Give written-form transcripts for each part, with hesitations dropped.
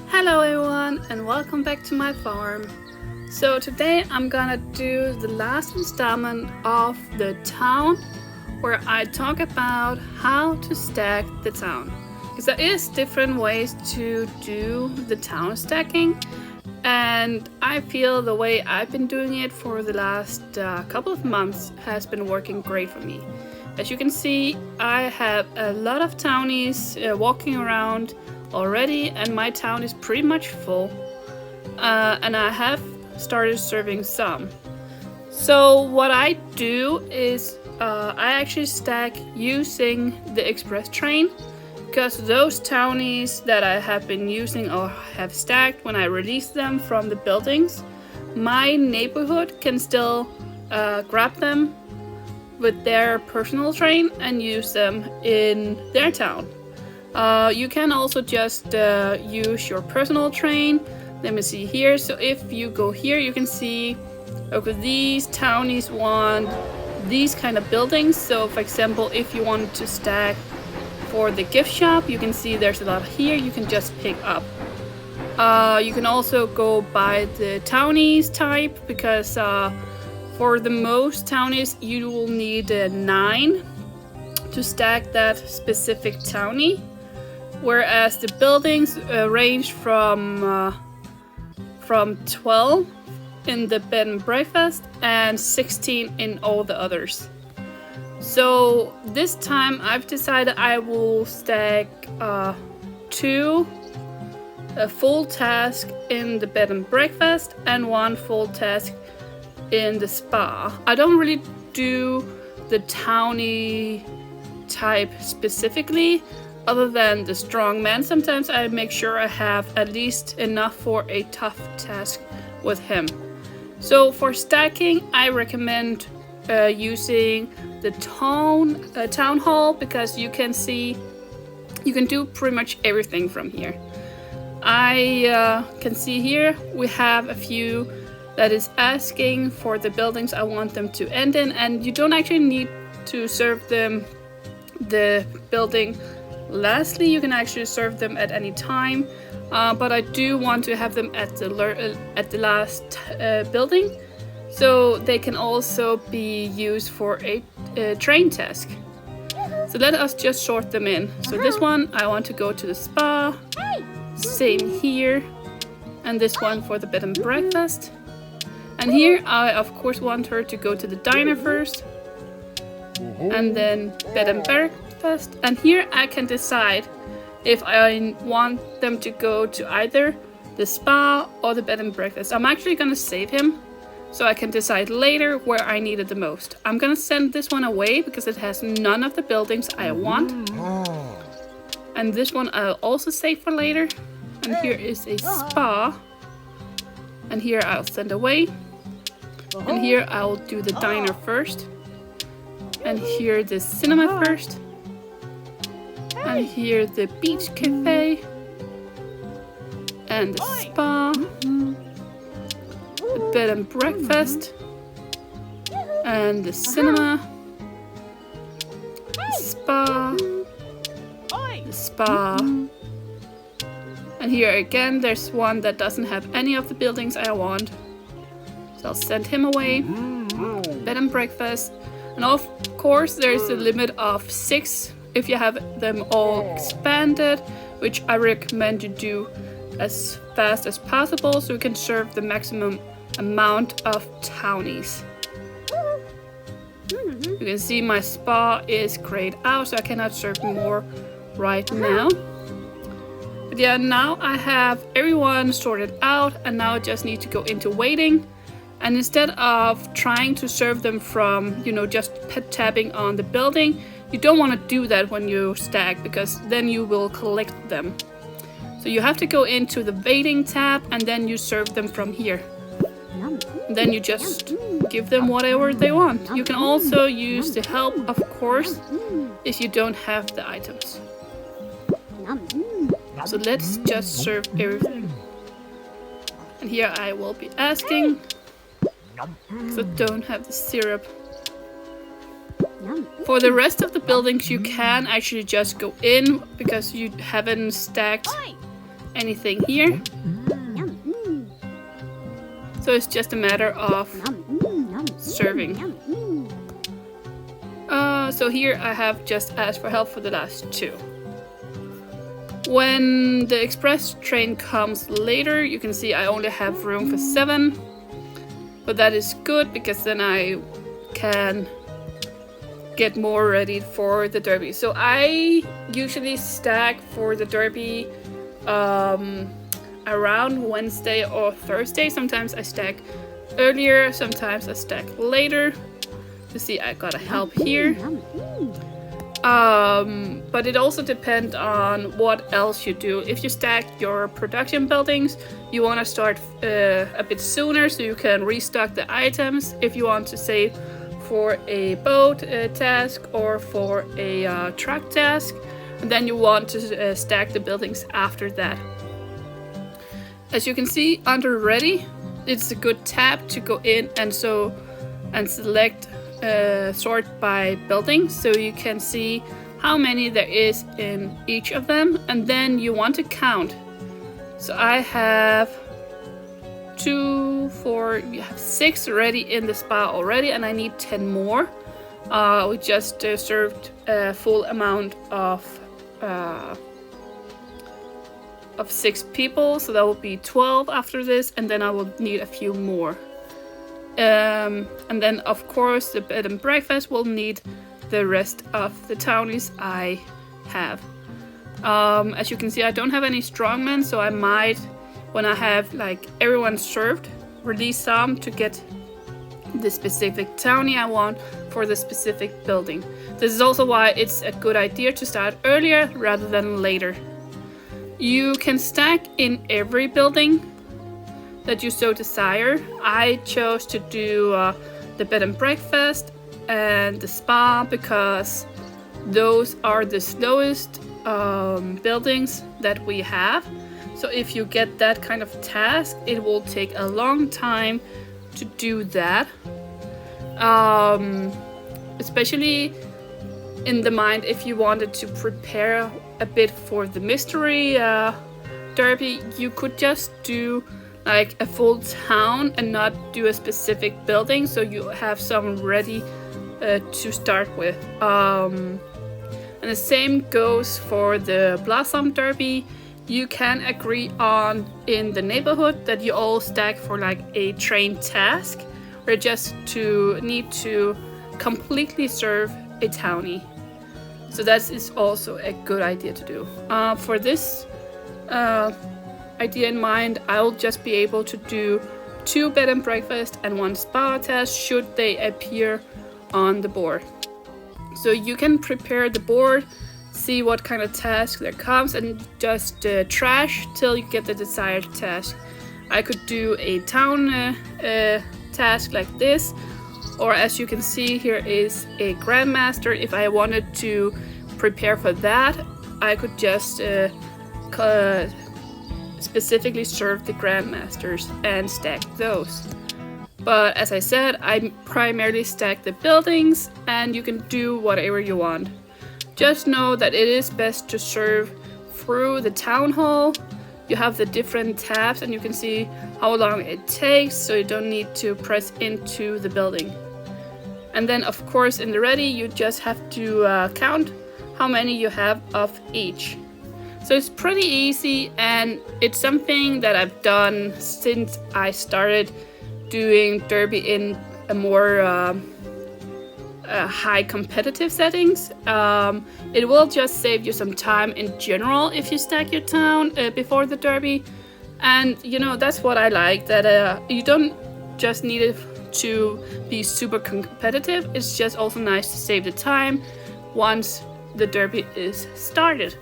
Hello everyone and welcome back to my farm. So today I'm gonna do the last installment of the town where I talk about how to stack the town. Because there is different ways to do the town stacking, and I feel the way I've been doing it for the last couple of months has been working great for me. As you can see, I have a lot of townies walking around already, and my town is pretty much full. And I have started serving some. So what I do is I actually stack using the express train, because those townies that I have been using or have stacked when I release them from the buildings, my neighborhood can still grab them with their personal train and use them in their town. You can also just use your personal train. Let me see here. So if you go here, you can see, okay, these townies want these kind of buildings. So for example, if you want to stack for the gift shop, you can see there's a lot here you can just pick up. You can also go by the townies type, because for the most townies you will need 9 to stack that specific townie, whereas the buildings range from 12 in the bed and breakfast and 16 in all the others. So this time I've decided I will stack 2 full task in the bed and breakfast and 1 full task in the spa. I don't really do the townie type specifically, other than the strong man. Sometimes I make sure I have at least enough for a tough task with him. So for stacking, I recommend using the town hall, because you can see you can do pretty much everything from here. I can see here we have a few that is asking for the buildings I want them to end in, and you don't actually need to serve them the building lastly. You can actually serve them at any time, but I do want to have them at the last building, so they can also be used for a train task. So let us just sort them in. So this one I want to go to the spa, same here, and this one for the bed and breakfast. And here I of course want her to go to the diner first, and then bed and breakfast. And here I can decide if I want them to go to either the spa or the bed and breakfast. I'm actually gonna save him so I can decide later where I need it the most. I'm gonna send this one away because it has none of the buildings I want. And this one I'll also save for later. And here is a spa. And here I'll send away. And here I'll do the diner first. And here the cinema first. And here the beach cafe. And the spa. The bed and breakfast. And the cinema. The spa. The spa. And here again there's one that doesn't have any of the buildings I want. So I'll send him away. Bed and breakfast. And of course there's a limit of 6 if you have them all expanded, which I recommend you do as fast as possible so you can serve the maximum amount of townies. You can see my spa is grayed out, so I cannot serve more right now. But yeah, now I have everyone sorted out, and now I just need to go into waiting. And instead of trying to serve them from, just tapping on the building, you don't want to do that when you stack, because then you will collect them. So you have to go into the waiting tab and then you serve them from here. Then you just give them whatever they want. You can also use the help, of course, if you don't have the items. So let's just serve everything. And here I will be asking, because I don't have the syrup. For the rest of the buildings you can actually just go in, because you haven't stacked anything here. So it's just a matter of serving. So here I have just asked for help for the last 2. When the express train comes later, you can see I only have room for 7. But that is good because then I can get more ready for the derby. So I usually stack for the derby around Wednesday or Thursday. Sometimes I stack earlier, sometimes I stack later. You see I gotta help here. But it also depends on what else you do. If you stack your production buildings, you want to start a bit sooner so you can restock the items. If you want to save for a boat task or for a truck task, and then you want to stack the buildings after that. As you can see under ready, it's a good tab to go in and select sort by building, so you can see how many there is in each of them, and then you want to count. So I have 2, 4, you have 6 ready in the spa already, and I need 10 more. We just served a full amount of 6 people, so that will be 12 after this, and then I will need a few more. And then of course the bed and breakfast will need the rest of the townies I have. As you can see, I don't have any strongmen, so I might, when I have like everyone served, release some to get the specific townie I want for the specific building. This is also why it's a good idea to start earlier rather than later. You can stack in every building that you so desire. I chose to do the bed and breakfast and the spa because those are the slowest buildings that we have. So if you get that kind of task, it will take a long time to do that. Especially in the mind if you wanted to prepare a bit for the mystery derby, you could just do like a full town and not do a specific building, so you have some ready to start with. And the same goes for the Blossom Derby. You can agree on in the neighborhood that you all stack for like a train task, or just to need to completely serve a townie. So that is also a good idea to do. For this idea in mind, I'll just be able to do 2 bed and breakfast and 1 spa task should they appear on the board. So you can prepare the board, see what kind of task there comes, and just trash till you get the desired task. I could do a town task like this, or as you can see here is a grandmaster. If I wanted to prepare for that, I could just specifically serve the grandmasters and stack those. But as I said, I primarily stack the buildings, and you can do whatever you want. Just know that it is best to serve through the town hall. You have the different tabs and you can see how long it takes, so you don't need to press into the building. And then of course in the ready you just have to count how many you have of each. So it's pretty easy, and it's something that I've done since I started doing derby in a more high competitive settings. It will just save you some time in general if you stack your town before the derby, and you know, that's what I like, that you don't just need it to be super competitive, it's just also nice to save the time once the derby is started.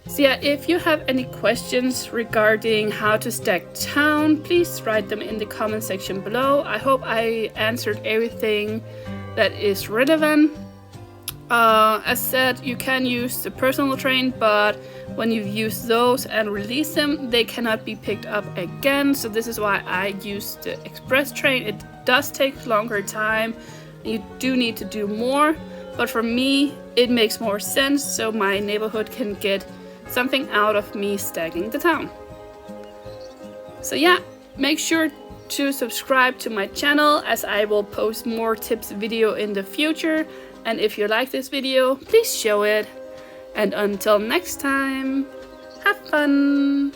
So yeah, if you have any questions regarding how to stack town, please write them in the comment section below. I hope I answered everything that is relevant. As said, you can use the personal train, but when you use those and release them, they cannot be picked up again. So this is why I use the express train. It does take longer time, you do need to do more, but for me it makes more sense, so my neighborhood can get something out of me stacking the town. So yeah, make sure to subscribe to my channel as I will post more tips video in the future. And if you like this video, please show it. And until next time, have fun!